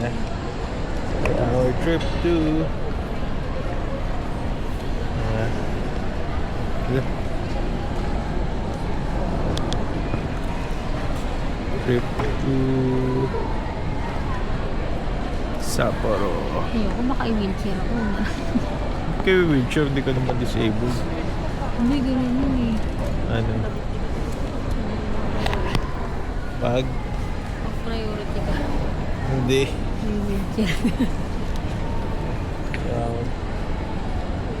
na. Our trip to trip to Sapporo. Ayoko, maka-wheelchair ako. Kaya wheelchair, di ka naman disabled. Hindi, ganun yun eh. Ano? Pag? Priority ka. Hindi. May wheelchair.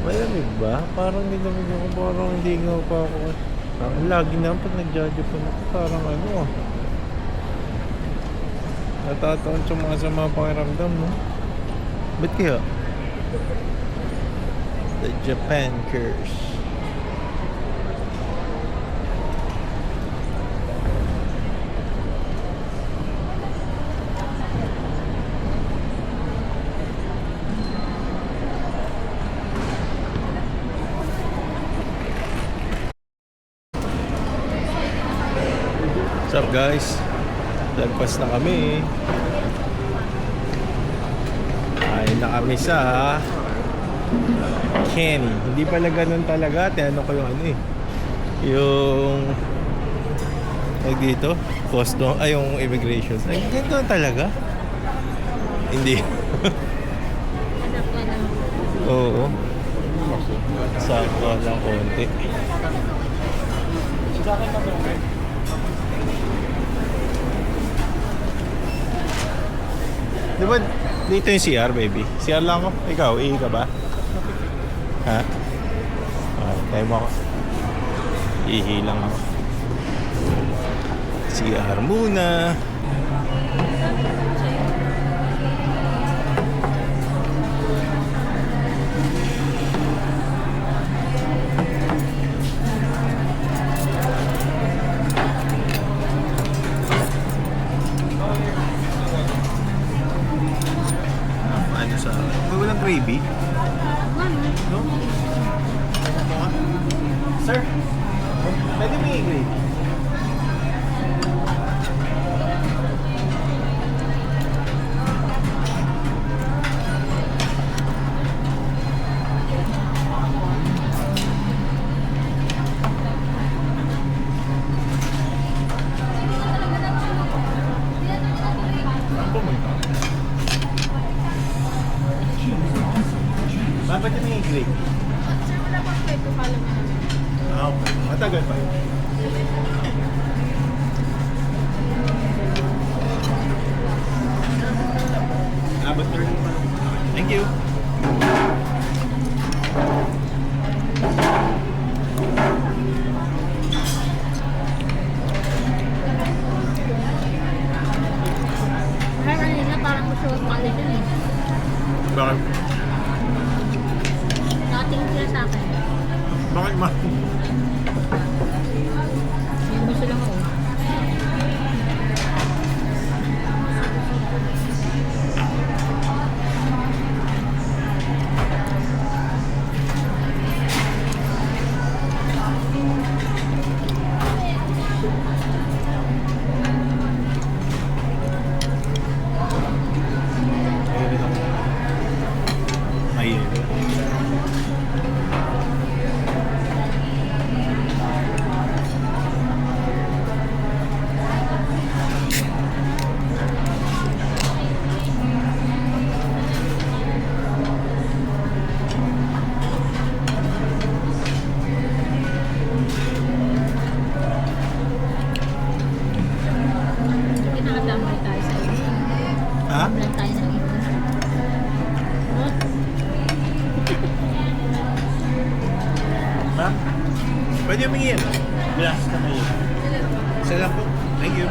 Malamig ba? Parang nilamig ako. Parang hindi nga pa ako. Lagi na pag nag-Japan ako. Parang ano ah. Natataon sa mga pakiramdam, no? Ba't kaya? The Japan curse. What's up guys? Lagpas na kami. Ay na kami sa Kenny. Hindi pala ganun talaga. Tinanong ko yung ano eh. Yung dito, custom, ay yung immigration. Ay, ganun talaga? Hindi. Hanap ka na. Oo. Sakto lang konti. Di ba dito yung CR, baby? CR lang ako. Ikaw, ihi ka ba? Ha? Tayo mo ako. Ihi lang ako. CR muna. Ano sa akin? May walang gravy? No? Sir, pwede may gravy? Dapat yung may gravy. Sir, wala pang pwede pa lang. Okay. Matagal pa yun. Abot na rin pa. Thank you. Parang gusto ko pala dun eh. Bakit? Nakatingin sila sa akin. Bakit ma? Yung gusto lang ako. Ayun ako. Ayun. Hindi nakadamay tayo sa iyo. Ha? Lang tayo ng ito. What? Ha? Pwede humingi yan. Glass na may yun. Isa lang po. Thank you.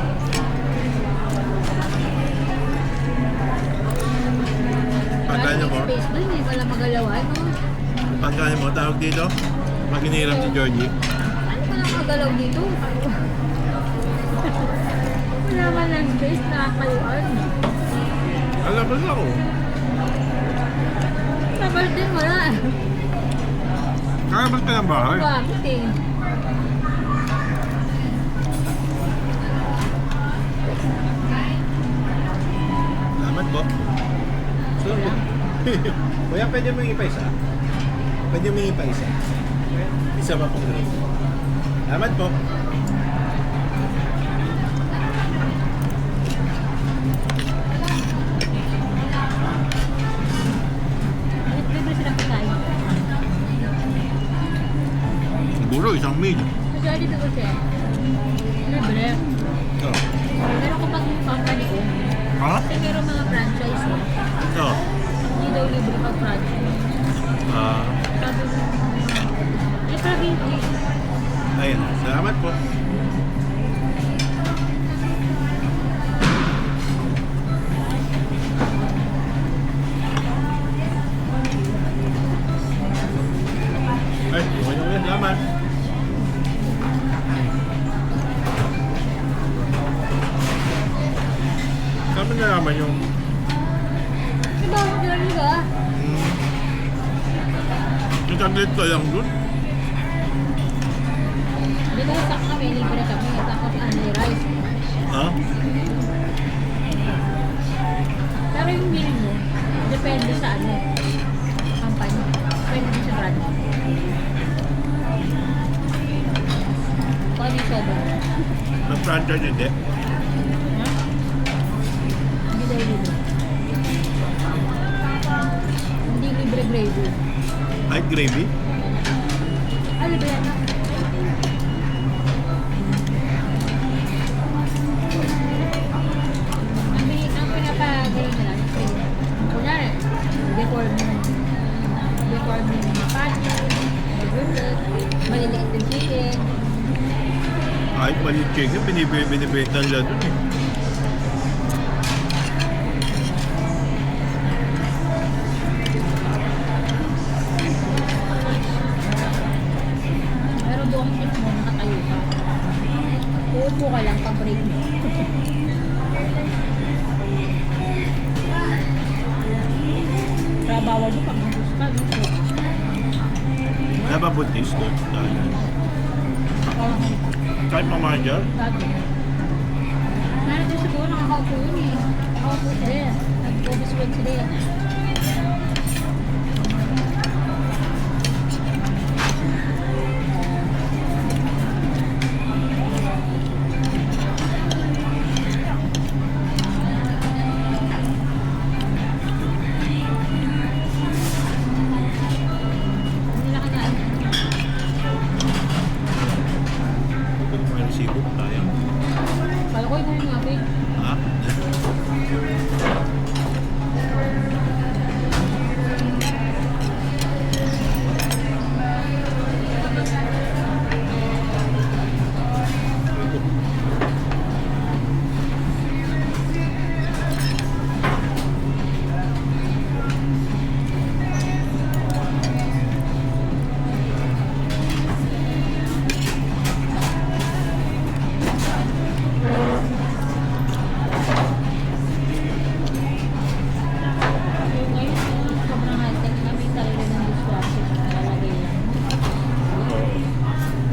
Pagkano mo? Space ba? Hindi pala magalawan, no? Pagkano mo? Tawag dito? Pag hiniram si Georgie. Ano pa lang magalaw dito? Wala man lang space, nakakaluan. Alam ba ako? Tapos din wala. Kaya ba't ka ng bahay? Bakit eh? Salamat po. Gusto mo? Kuya, pwede mo yung ipa-isa? Pwede mo yung ipa-isa? Isa pa pong gravy. Salamat po. Libre silang pagkain. Siguro isang meal. Kaya dito kasi, libre. Oh. Pero kapag yung company ko, Ha? kasi meron mga franchise eh. Oh. Hindi daw libre pag franchise. Ah, Sabi mo, eh sabi ko, ayun. Salamat po. Ay, okay na ulit. Salamat. Saan mo nalaman yung... di ba ako dyan ka? Yung taglit ko lang dun? Di ba sa kami, libre kami, tapos only rice. Ha? Pero yung meal mo, depende sa ano, company. Depende din sa brand. Kung ano yung sobra. Nag-franchise hindi? Ha? Hindi daw libre. Hindi libre gravy. Ay, gravy? Ah, libre na. Ang pinapagaling nila, kunyari, before mo patty, mag-rullet, maliliit yung chicken. Ay, mali chicken. Binibenta nila dun eh. Pero doon tip mo, nakatayo ka. Uupo ka lang pag-break mo. Kaya bawal mo pag nabus ka, no? Wala ba buntis doon? Kahit mamager? Dati. Narito siguro nakakaupo yun eh. Nakakaupo sila. Nag-obiswag sila. Hindi na kanain. Ito naman yung sibuk tayo. Kala ko yun yung natin. Ha? Yung ngayon, sobrang high-tech na may sarili ng dishwasher na nakalagay lang.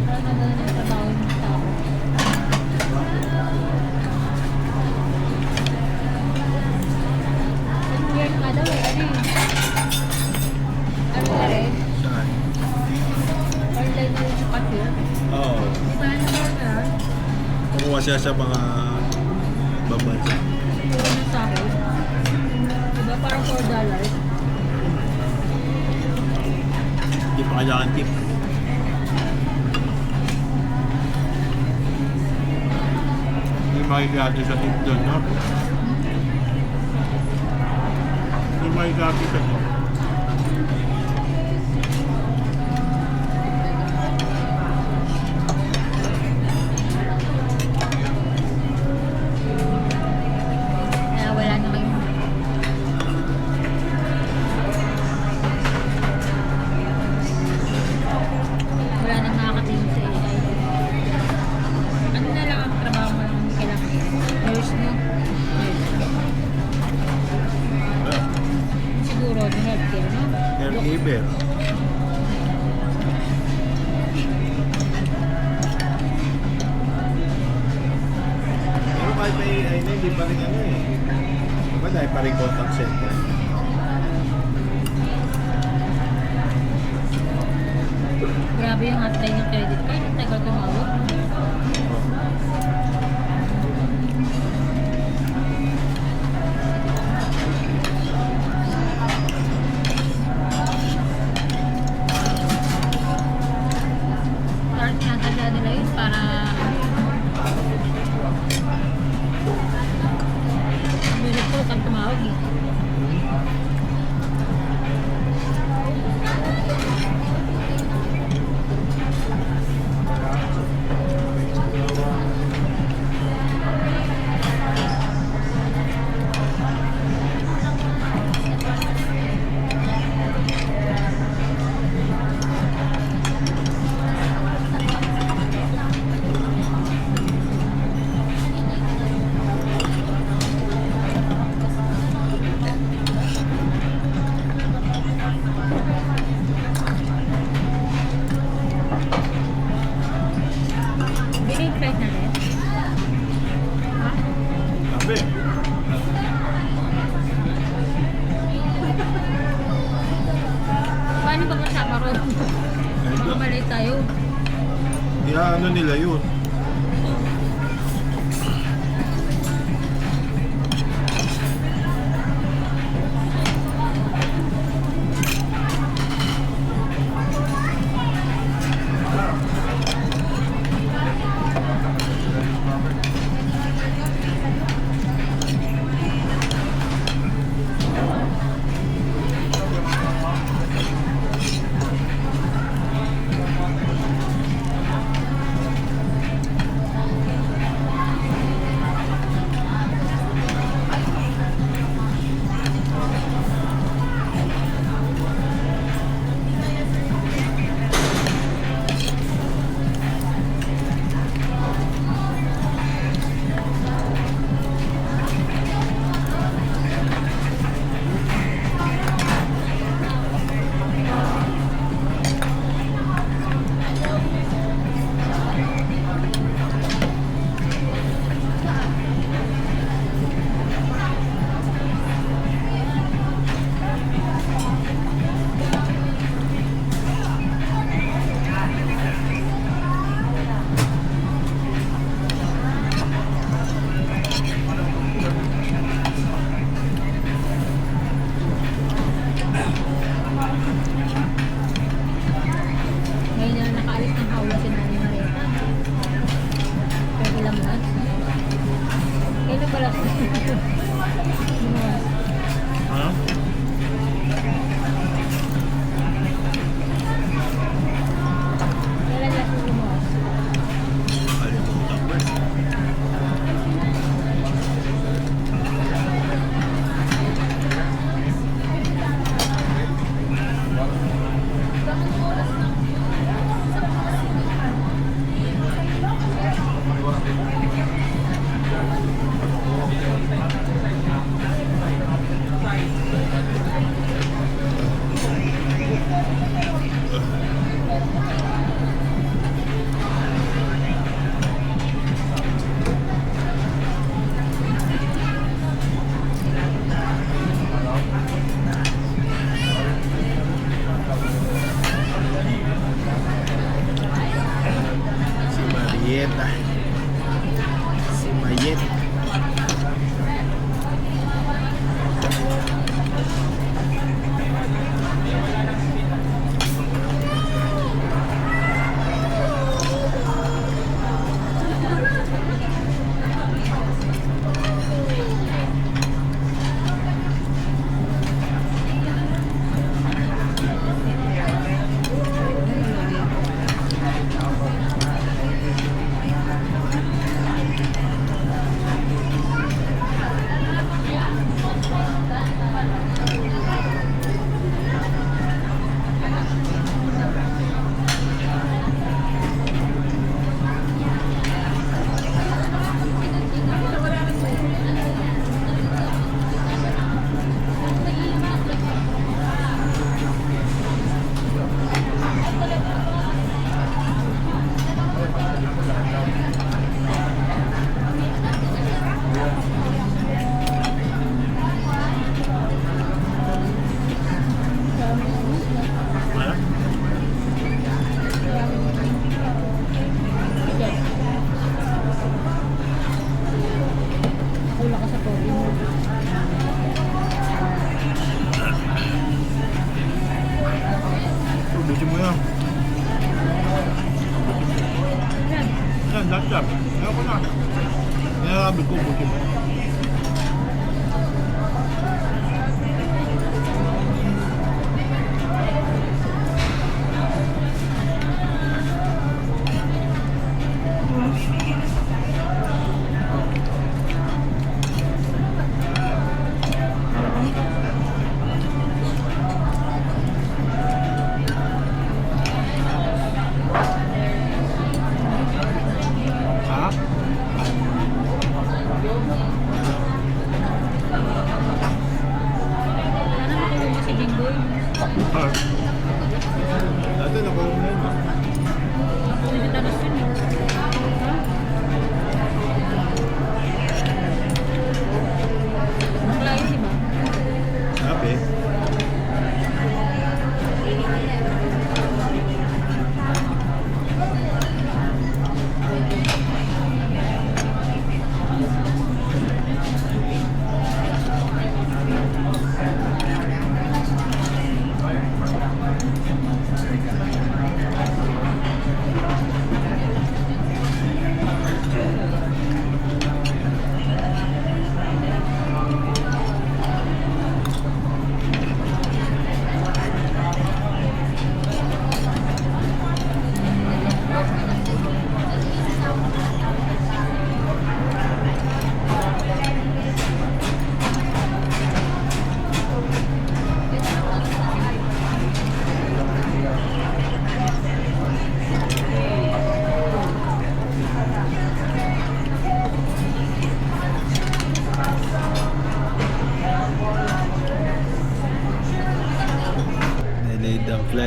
Parang nagano yung trabaho ng tao. Yung weird nga daw eh, ano eh. Ano na rin? Saan? Online na rin yung cashier. Oo. Di ba ano ba na? Kumuha siya sa mga babansa. Siguro na sa akin. Diba parang $4? Hindi pa kailangan tip. Hindi makikati sa tip doon, no? Hindi makikati sa tip. Kaya wala na kayo. Wala nang nakakatingin sa AI. Ano na lang ang trabaho mo lang kailangan? Nurse mo? Nurse. Siguro, the healthcare, no? Caregiver. Pero kahit may AI na, hindi pa rin ano eh. Iba dahil pa rin contact center. Grabe yung hotline ng credit card. Ang tagal tumawag. Parang tinatanda nila yun para minute ko kang tumawag eh. Billing flight na rin? Ha? Sabi. Paano ba kasama ron? Baka malay tayo. Kaya ano nila yun? Ngayon na nakaalis ng hawla si Nani Marieta. Pero ilang months. Kailan ba last lumuwas? Ha? Kailan last lumuwas? Kalimutan ko eh.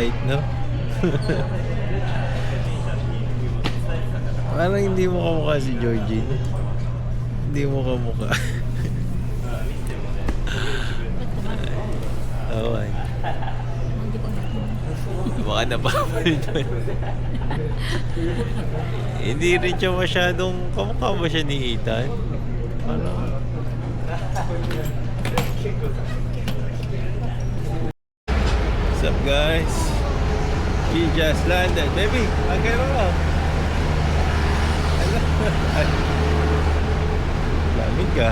light, no? Parang hindi mo kamukha si Georgine. Hindi mo kamukha. Oo, ay. Hindi ko na. Baka napapal doon. Hindi rin siya masyadong kamukha ba siya ni Ethan? Parang... What's up, guys? We just landed. Baby, okay mo. Lamig ka.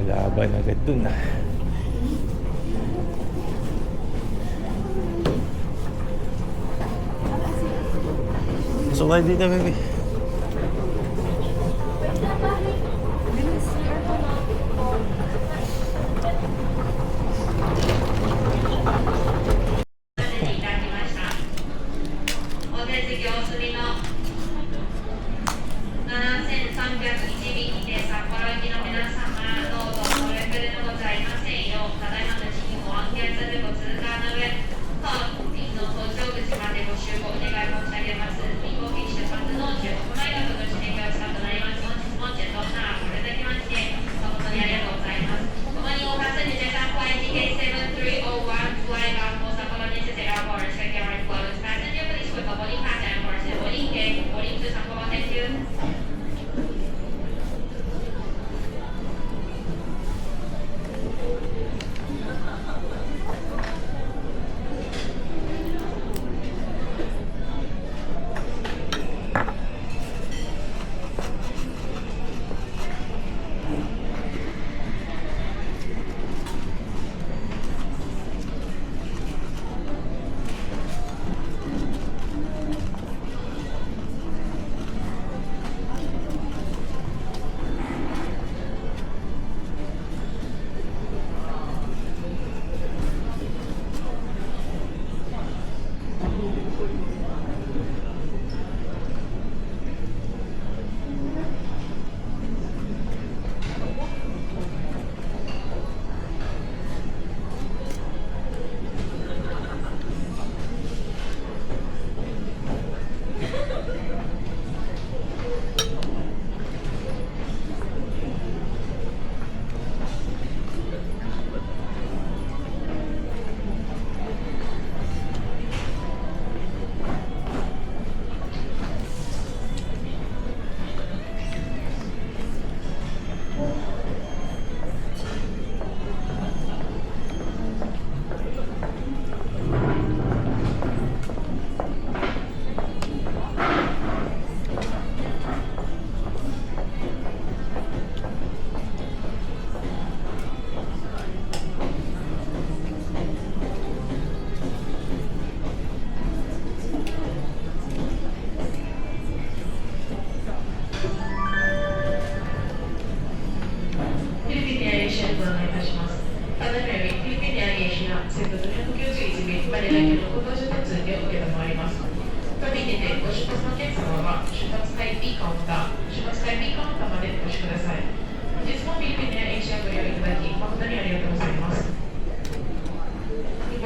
Laban agad dun ah. Sukay dito, baby.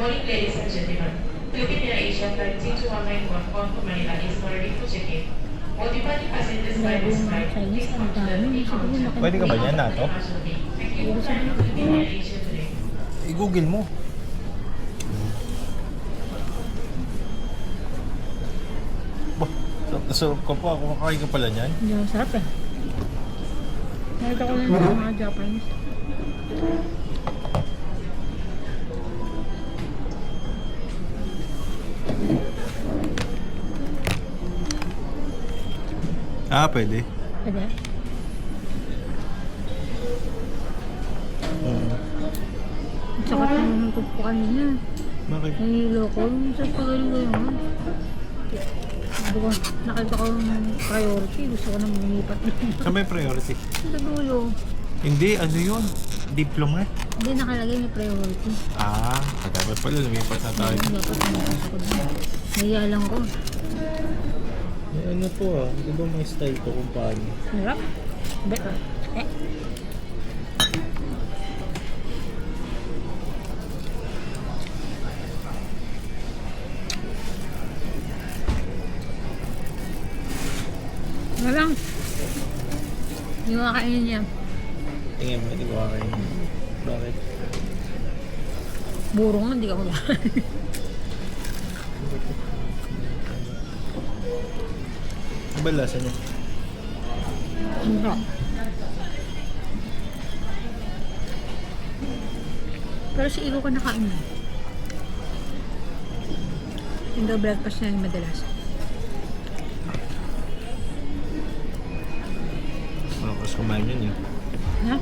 Morning, ladies and gentlemen. Philippine Air Asia Flight 3219 bound for Manila is now ready for check-in. Bago yung mga Chinese, ang dami. Siguro laki. Pwede ka ba yan na to? Pwede sabihin. I-google mo. Bah, sarap ka pa. Kumakain ka pala niyan. Hindi ang sarap eh. Nakita ko lang ng mga Japanese. Ah, pwede. Pwede? Ang sakat naman ng tupo kanina. Bakit? Nahihilo ko. Sa pagaling ko yun. Sabi ko, nakita ko yung priority. Gusto ko na lumipat. Saan may priority? Sa dulo. Hindi, ano yun? Diploma? Hindi nakalagay may priority. Ah, dapat pala lumipat na tayo. Dapat lumipat ako doon. Nahiya lang ko. Ano to ah? Di ba may style to kung paano? Sarap. Better. Eh. Ano lang? Hindi ko kakainin niya. Tingin mo, hindi ko kakain. Bakit? Burong nga, hindi ka kumakain. Ano ba lasa niya? Sarap. Pero si Igo ko nakain na. Yung daw breakfast niya yung madalas. Malakas kumain yun yun. Ha?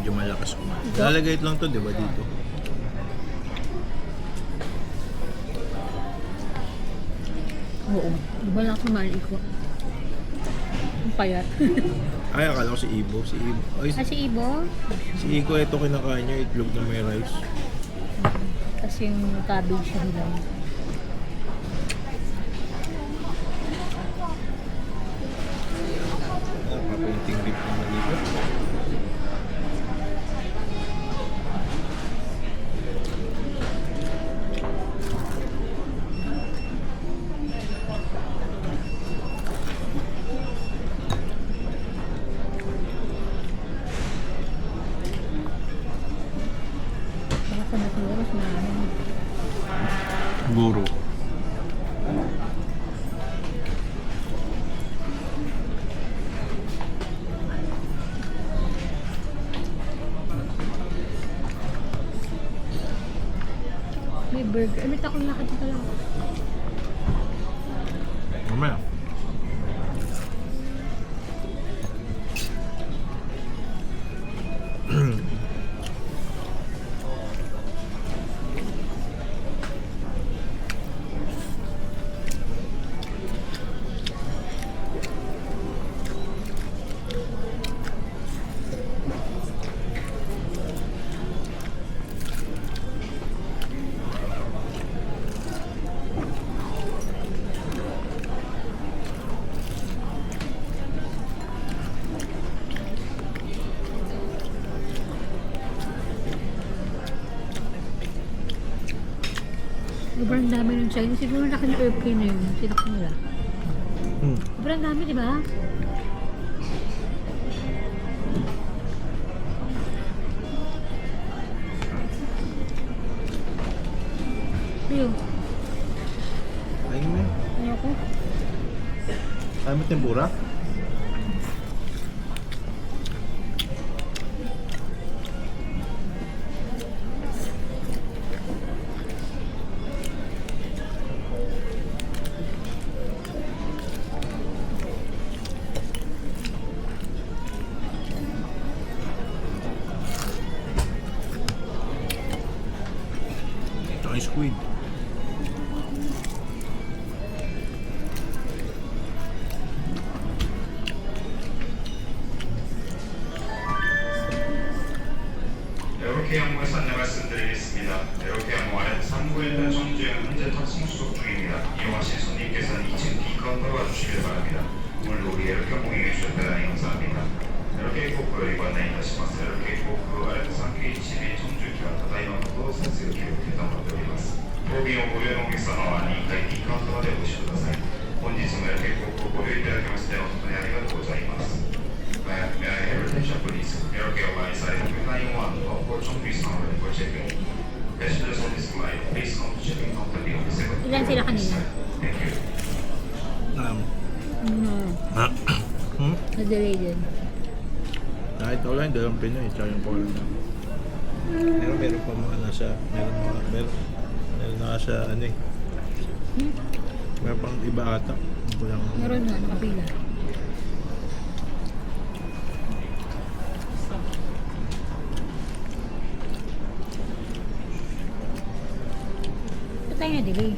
Medyo malakas kumain. Ito? Lalagay it lang to, di ba dito? Oo. Di ba lang kumain Igo? Ang payat. Ay, akala ko si Ibo. Si Ibo. Ay, Si Ibo? si Iko, ito kinakain niya, itlog na may rice. Kasi yung cabbage siya nila. Nakapainting beef naman dito. Baka sa naturo, mas marami. Guro. May burger. May takong nakita lang. Mamaya. Sobrang dami ng Chinese. Siguro laki ng airplane na yun. Sinak nila. Hmm. Sobrang dami, di ba? Ayun. Ayun mo yun. Ayoko. Ayaw mo tempura? Ito ay squid. 이렇게 항공에서 안내 말씀드리겠습니다. 이렇게 항공안은 3부에 있는 정주행 현재 탑승 수속 중입니다. 이용하신 손님께서는 2층 B카운터로 와주시길 바랍니다. 오늘 우리 이렇게 항공 이용해 주셔서 대단히 감사합니다. 이렇게航空よりご案内いたします。이렇게航空は391名정주機はただいまのと撮影を記録承っております。当便をご利用のお客様は2階 B カウンターまでお越しください。本日も結構ご利用いただきまして本当にありがとうございます。Heritage Police, 이렇게 organized Ukraine one of Fortune 500 for shipping. Passengers on this flight, please come to shipping company on the second Ilan sila kanina? Thank you. Na-delay din. Kahit wala yung dalawang Pinoy, tsaka yung foreigner. Pero meron pa mga nasa, meron na sa ano eh. Meron pang iba ata. Kulang. Meron na, nakapila. Ba't tayo na-delay?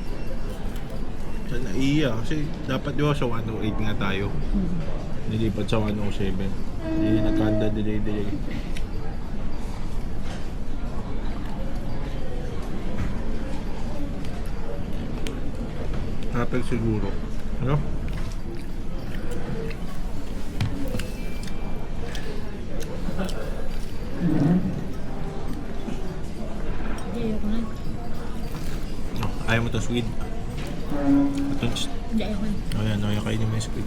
Sa naiya, kasi dapat yun sa 108 nga tayo. Nilipat sa 107. Hindi nagkanda delay. Traffic siguro. Ano? Hindi, ayoko na. Oh, ayaw mo to squid. Ito, Hindi, ayoko na. ayan, kainin mo yung squid.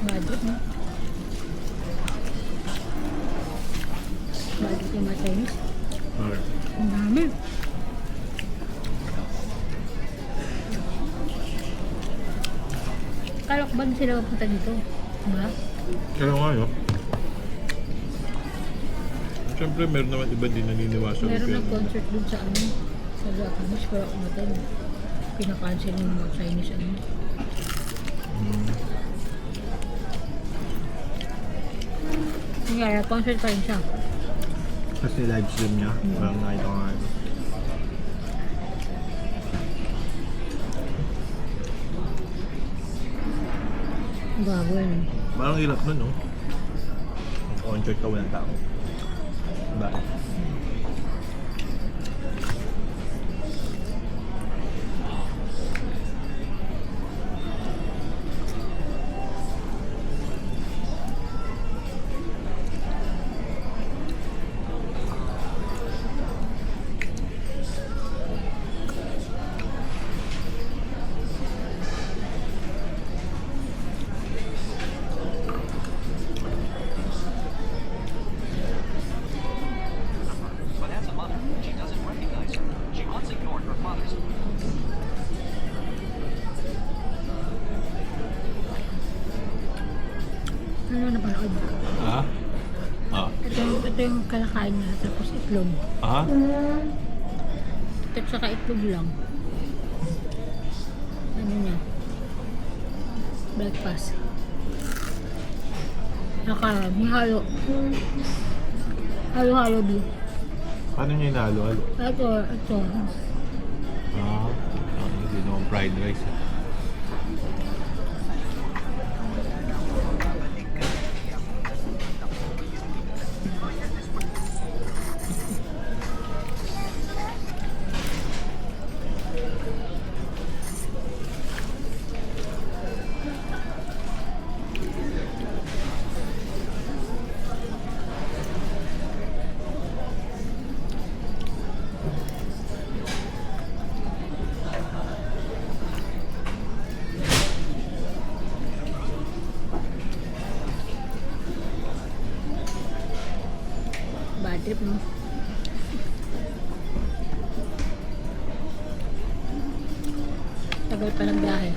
Budget, no? Budget yung mga Chinese. Okay. Ang dami. Kalakban sila pupunta dito. Diba? Kaya nga yun. Siyempre, meron naman iba din naniniwasa. Meron ng concert dun sa ano, sa Japanese, pero umaten. Pinakancel yung mga Chinese ano. Kaya concert pa rin siya. Kasi live stream niya. Parang nakita ko nga yun. Bago yun. Parang hirap nun, no? Concert ka, walang tao. Bakit? But as a mother, she doesn't recognize her. She once ignored her father's. Ano napanood? Ah? Ah? Ito yung kalakain niya, tapos itlog. Ah? At saka itlog lang. Ano niya? Breakfast. May halo. Halo-halo beef. Paano niya inahalo-halo? Ito. Ah? Hindi naman fried rice. Bad trip, no? Tagal pa ng biyahe.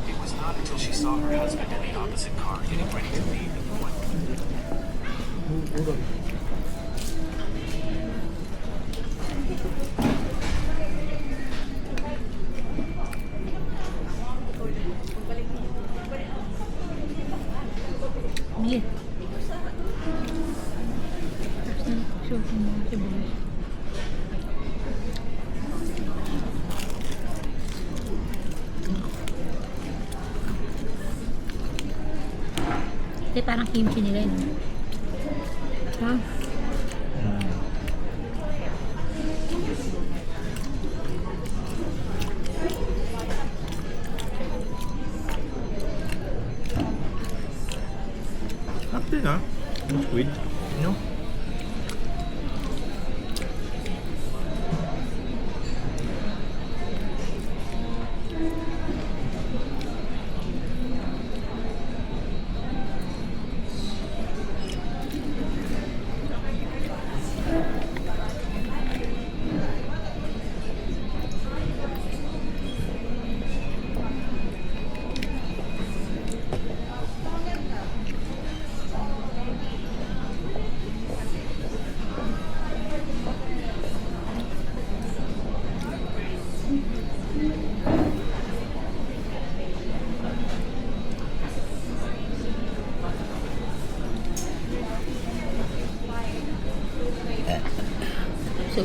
It was not until she saw her husband in the opposite car getting ready to leave that the one. Susun mo si Boy. Hindi, parang kimchi nila yun. Ha? Happy na. Ang squid. No? So,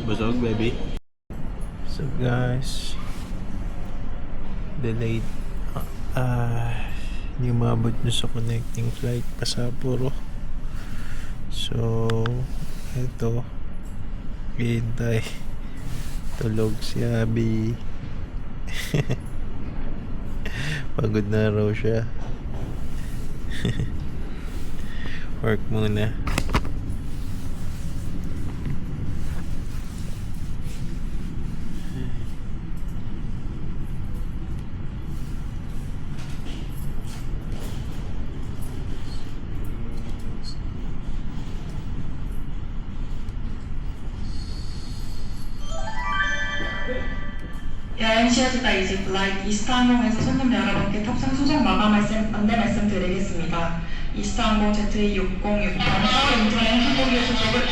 Busog, baby. So guys, delayed. Hindi umabot na sa connecting flight pa sa Puro. So, ito. Hintay. Tulog si Abby. Pagod na raw siya. Work muna. 여행시어즈가 이제 블라이트 이스타항공에서 손님 여러분께 탑승 수속 마감 안내 말씀드리겠습니다. 이스타항공 ZE606번 서울 인천행 항공기 수속을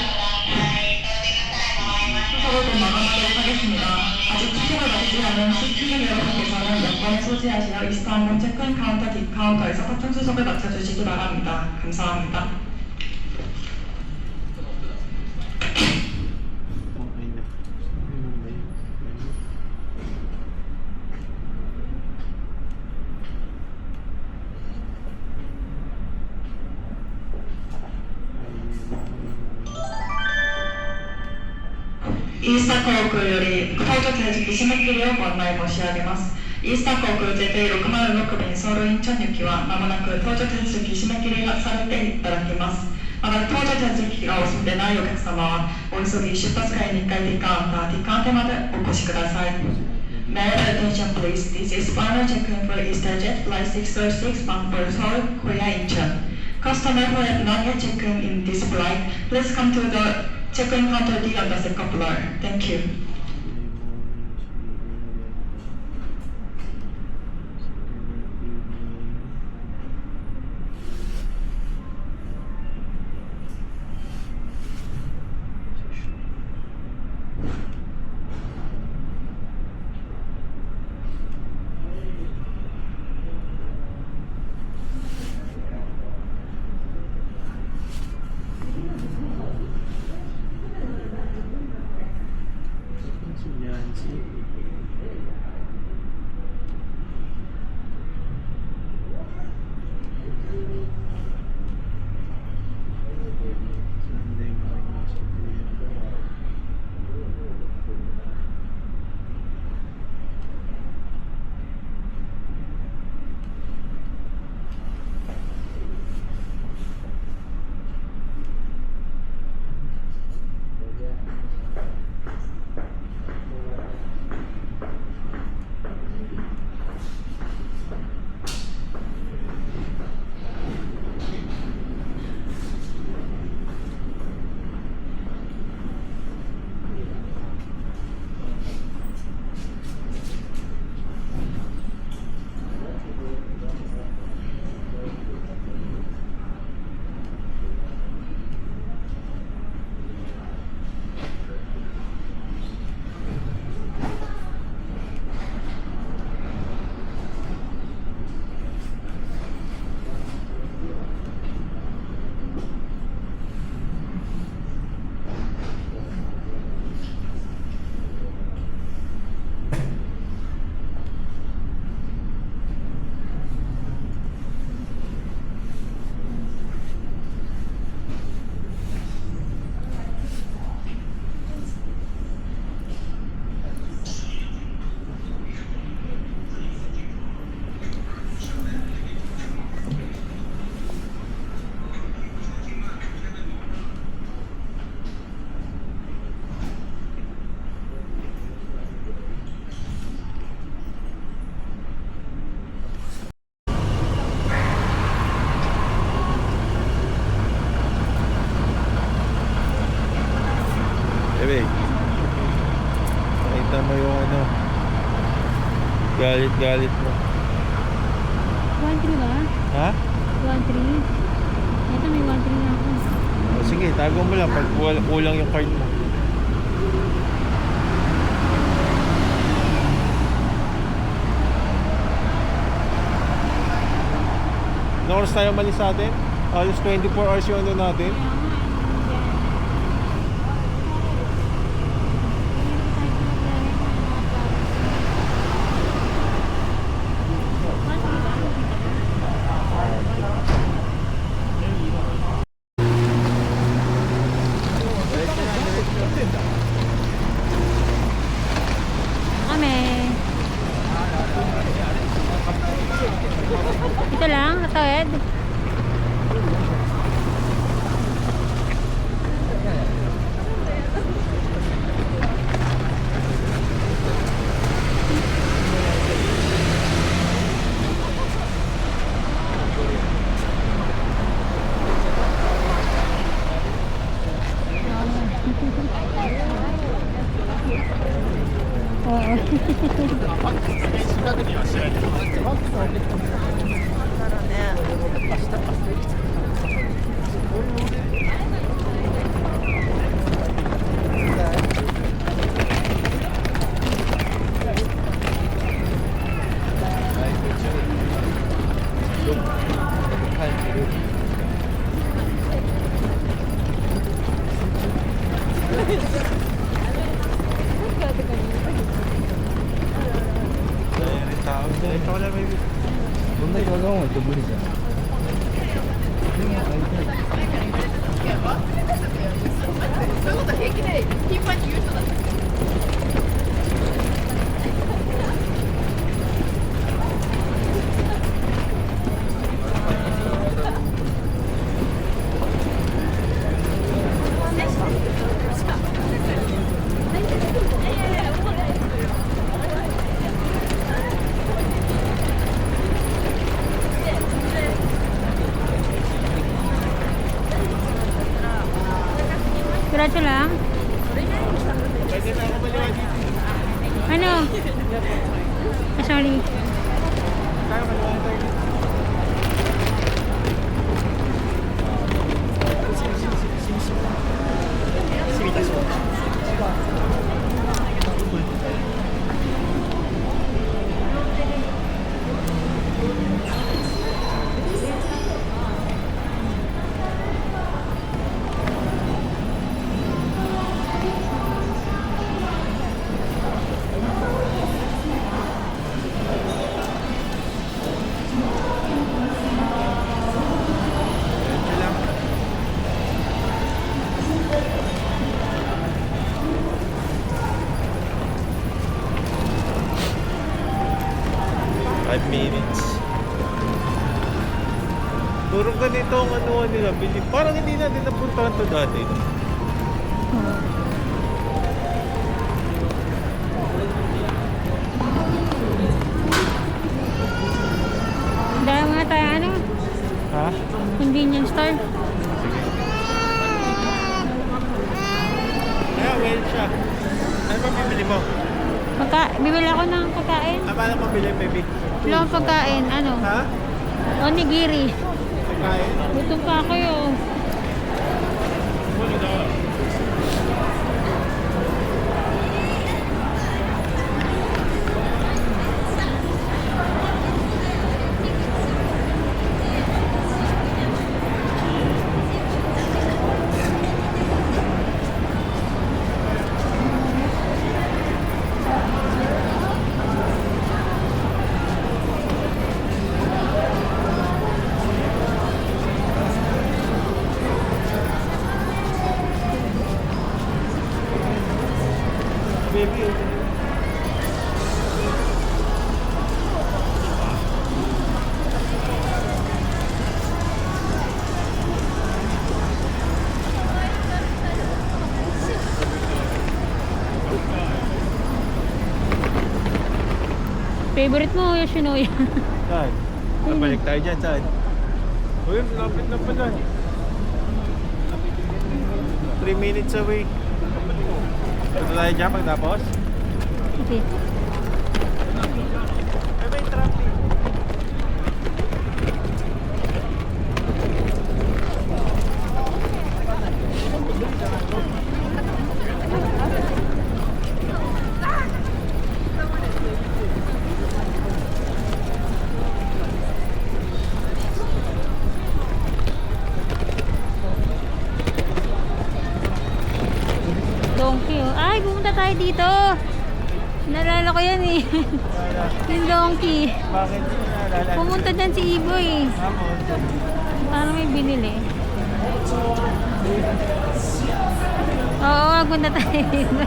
곧 마감하도록 하겠습니다. 아직 티켓을 받지 않은 승객 여러분께서는 여권을 소지하시어 이스타항공 체크인 카운터 뒷카운터에서 탑승 수속을 맡아주시기 바랍니다. 감사합니다. Okay na.イースター航空より搭乗手続き締め切りをご案内申し上げます。イースター航空 JT606 便ソウルインチョン行きはまもなく搭乗手続き締め切りがされていただきます。また搭乗手続きがお済みでないお客様はお急ぎ出発会2階ティカウンターティカンテまでお越しください。May I have attention please, this is final check-in for EasterJet Flight 636 bound for Seoul, Korea Incheon. Customer who have not yet checked in this flight, please come to the check-in counter D on the second floor. Thank you. Bebe, nakita mo yung ano, galit mo. 1-3 ba? Ha? 1-3? Ito may 1-3 na ako. O, sige, tago mo lang pag kulang yung card mo. Anong oras tayo malis sa atin? Alas 24 hours yung ano natin. Kami. Ito lang, natawid. Oo. Ito wala may どんだけわがまま言っても無理じゃん。 Diretso lang? Ano? Ah, sorry. minutes. Puro ganito ang ano nila, bili. Parang hindi natin napuntahan to dati. No? Dahil mga tayo ano? Ha? Convenience store. Sige. Well siya. Ano ba bibili mo? Bibili ako ng pagkain. Paano pabili, baby? Wala akong pagkain. Ano? Ha? Onigiri. Pagkain? Gutom pa ako yun. Baby, Favorite mo, Yoshinoya. saan? Nabalik tayo dyan, saan? Uy, lapit na pala. 3 minutes away. Ito tayo dyan pagtapos? Okay. May traffic. Donkey oh. Ay, pumunta tayo dito. Nalala ko yan eh. Yung donkey. Bakit hindi naalala? Pumunta dyan si Iboy eh. Parang may binili. Oo, magpunta tayo dito.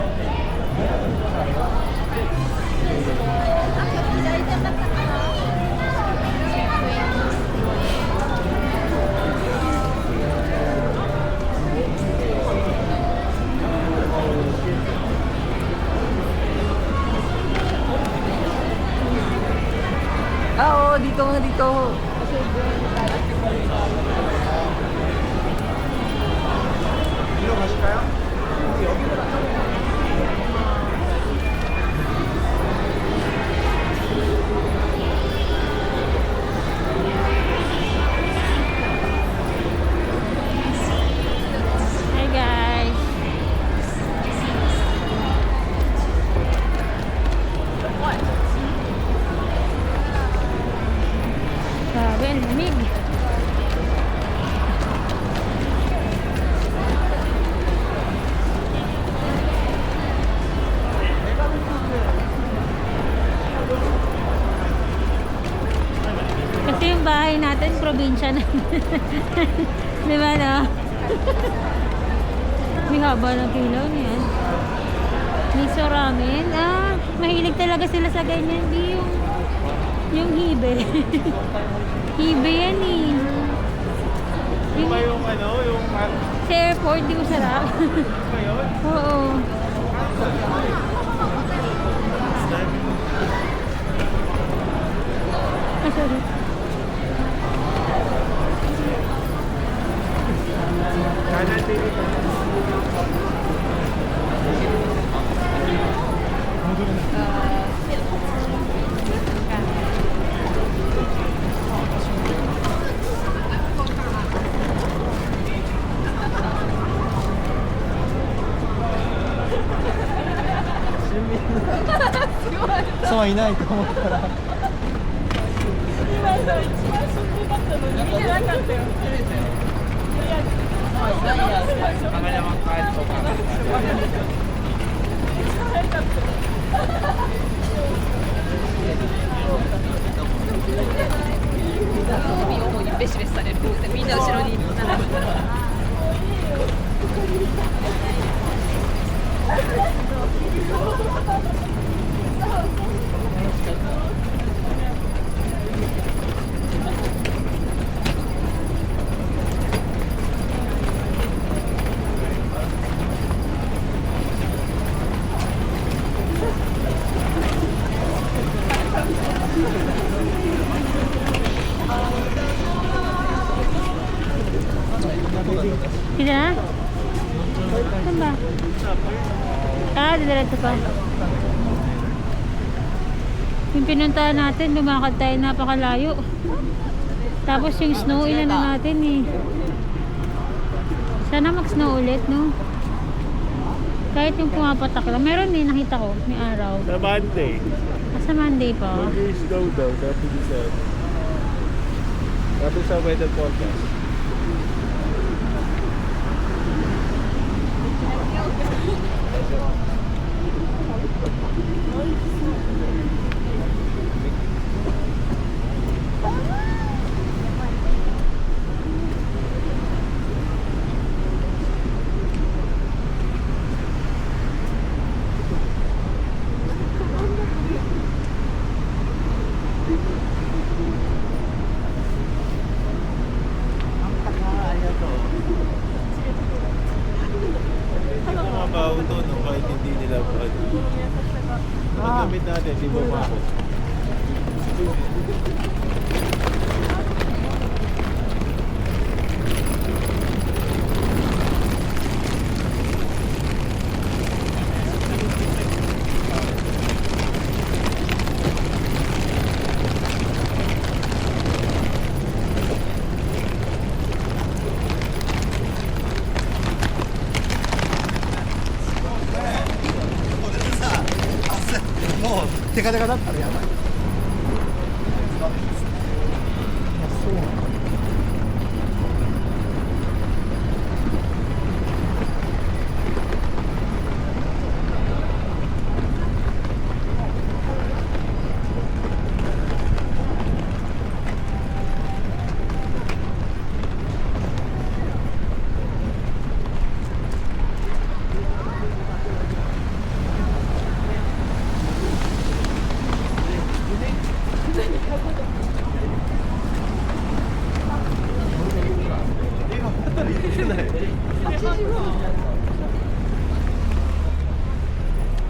Oo, dito nga dito. Hi guys. Grabe, ang lamig. Kasi yung bahay natin, probinsya na. Di ba no? May haba ng kilaw niyan. Miso ramen. Ah, mahilig talaga sila sa ganyan. Di yung hibe. Hibe yan eh. Yung ba yung ano, yung... Sa airport, di ko sarap. ba yun? Oo. Ah, sorry. Kanan pili ka. Sumay na, ikaw mo para. Pangalawang kahit po ka. Sila na? Saan ba? Ah, didiretso pa. Yung pinuntahan natin, lumakad tayo napakalayo. Tapos yung snow, ilan na natin eh. Sana mag-snow ulit, no? Kahit yung pumapatak lang. Meron eh, nakita ko. May araw. Sa Monday. Sa Monday pa. Mag-snow daw, dati sa... Dati sa weather forecast. Mabaho to, no? Kahit hindi nila paggamit natin, di ba mabaho? teka, teka. Tari apa?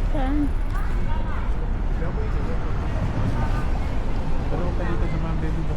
Saan? Pero ka dito sa mga baby mo.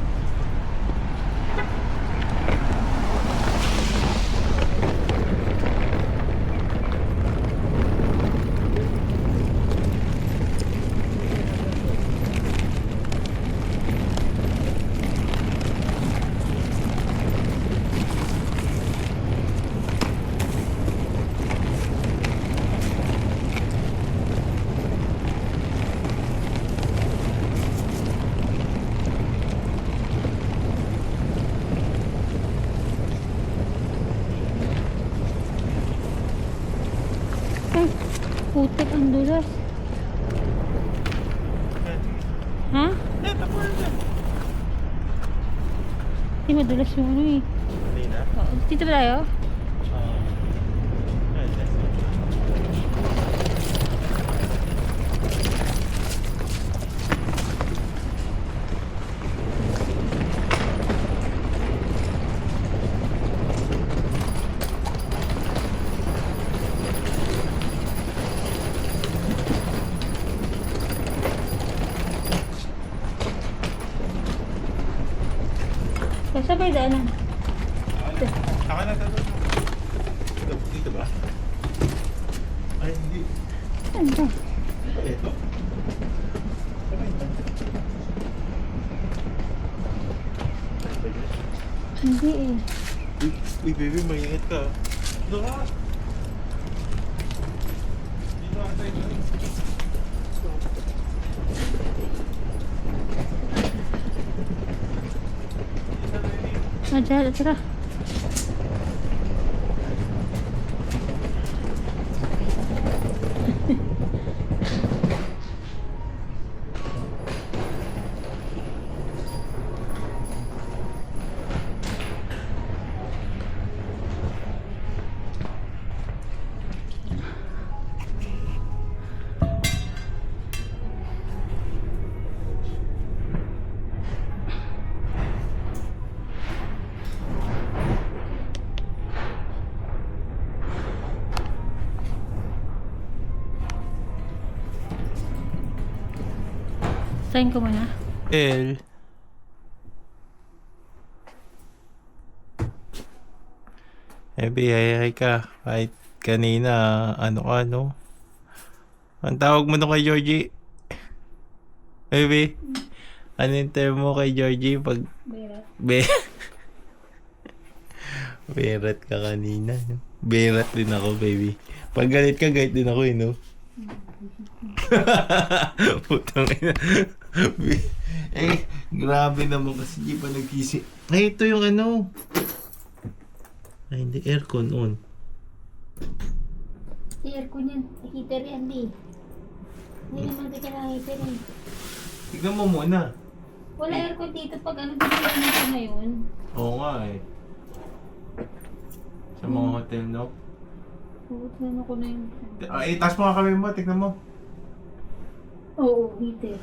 Ay, putik ang dulas. Ha? Hindi madulas yung ano eh. Kanina? Oo, dito ba tayo? Kasabay daanan. Saka na tayo. Dito ba? Ay, hindi. Saan ba? Ito. Hindi eh. Uy, baby, maingat ka. Doon ka. Dito ka tayo. Madala, tara. Sign ko muna. El. Hi ka. Kahit kanina, ano ka, no? Ang tawag mo na kay Georgie? Baby, ano yung term mo kay Georgie pag... Berat. Berat ka kanina. No? Berat din ako, baby. Pag galit ka, galit din ako, no? Putang ina. Grabe naman kasi di pa nagkisi. Ay, ito yung ano. Ay, hindi. Aircon on. Si aircon yan. Heater yan, di. Hindi naman ka na heater eh. Tignan mo muna. Wala aircon dito pag ano binigyan nito ngayon. Oo nga eh. Sa mga hotel, no? Puot na ako na yung... Ay, taas mo nga kami mo. Tignan mo. Oo, heater.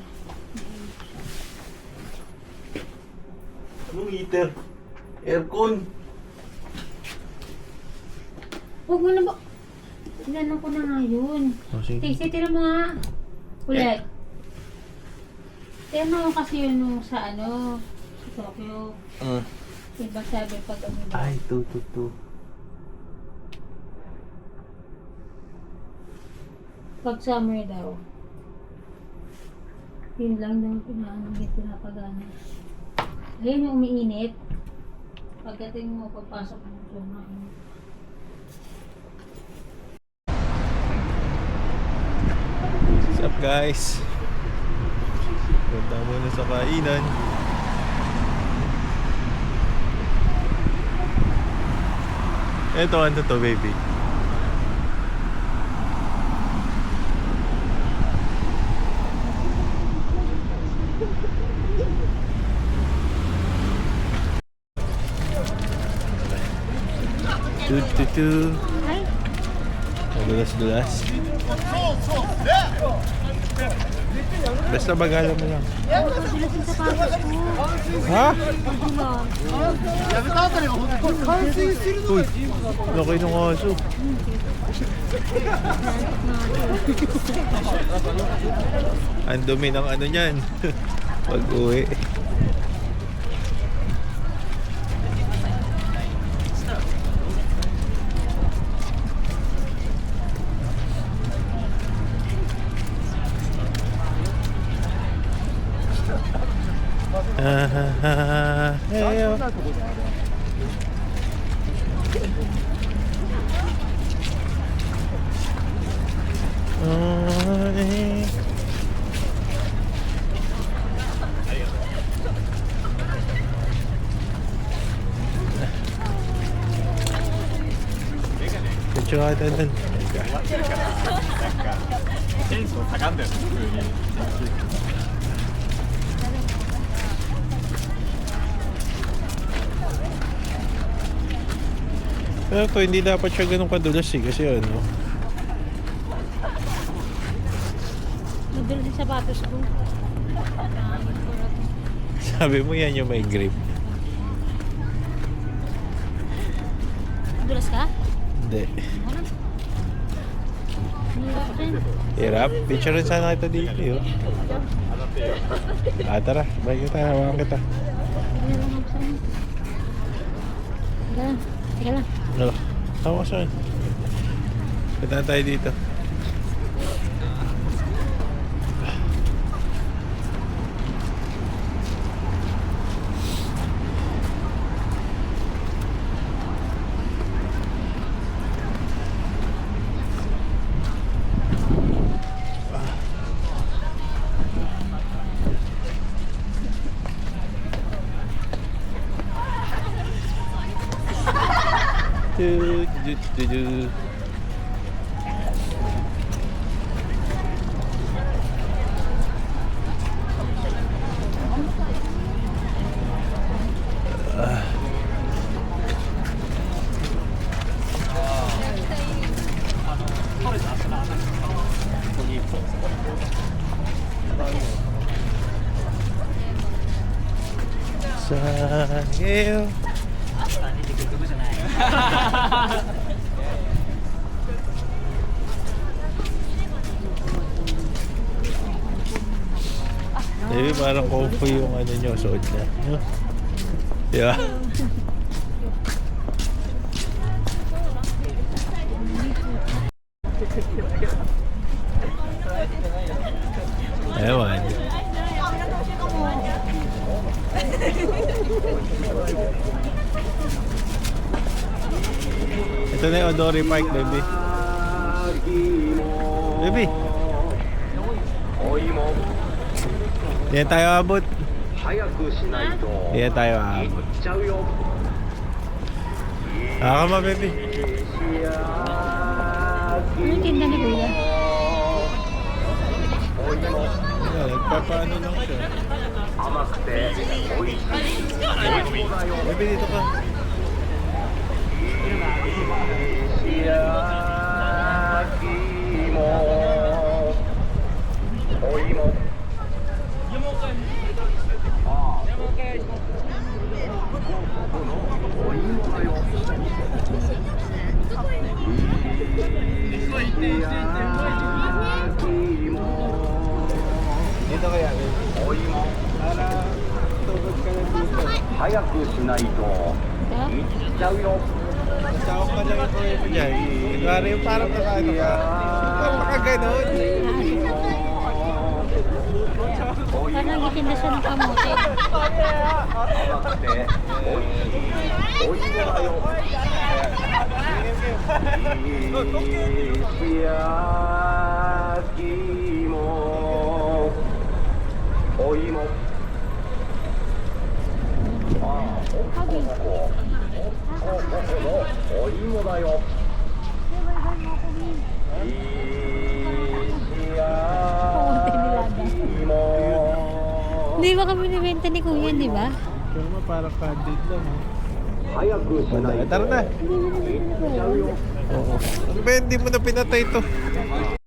Anong heater? Aircon. Huwag mo na ba? Tinanong ko na nga yun. Oh, sige. Stacey, tira mo nga. Ulit. Tira mo kasi yun nung sa ano, sa Tokyo. Diba sabi pag ano ba? Ay, 2. Pag summer daw. Yun lang daw pinapagana. Ayun yung umiinit. Pagdating mo, pagpasok mo sa mga What's up, guys? muna sa kainan. Ito, ano to, baby? Tu. Ay, Madulas-dulas. Basta bagala mo lang. madulas yung sapatos ko. Ha? Madulas. Uy, laki ng aso. Ang dumi ng ano niyan. Pag-uwi. Heyo. Kecil dan チェーンソー盛んだよ、普通に。 Pero to, hindi dapat siya ganun kadulas eh. Kasi ano, Madulas yung sapatos ko. sabi mo yan yung may grip. Madulas ka? Hindi. Hirap rin. Hirap. Picture rin sana kita dito yun. Tara. Balik kita. Hawakan kita. Sige lang ako sa'yo. Sige lang. Sige lang. No. Hawakan saan? Punta tayo dito. Do. Sa'yo. Maybe parang comfy yung ano nyo, suot niya. No? Diba? Ewan. Ito na yung Odori Park, baby. Baby. Diyan tayo abot. Diyan tayo abot. Kama, baby. Ano yung tinda ni Kuya? Nagpapaano lang siya. Baby, dito ka. Dito kaya, baby. Para tugod ka na dito. 早くしないと Ito? 行っちゃうよ Tawag ka lang ito mo dyan. Kunwari yung parang kakaano ka. Parang makaganon. Parang nagtitinda siya ng kamote. 甘くておいしいお芋だよ石焼き芋お芋お芋だよ。Hindi ba kami nibenta ni Kuya, di ba? Pero naman parang candid lang. Eh. 早くしないと Tara na. 行っちゃうよ。 Oo. Ano ba, hindi mo na pinatay ito?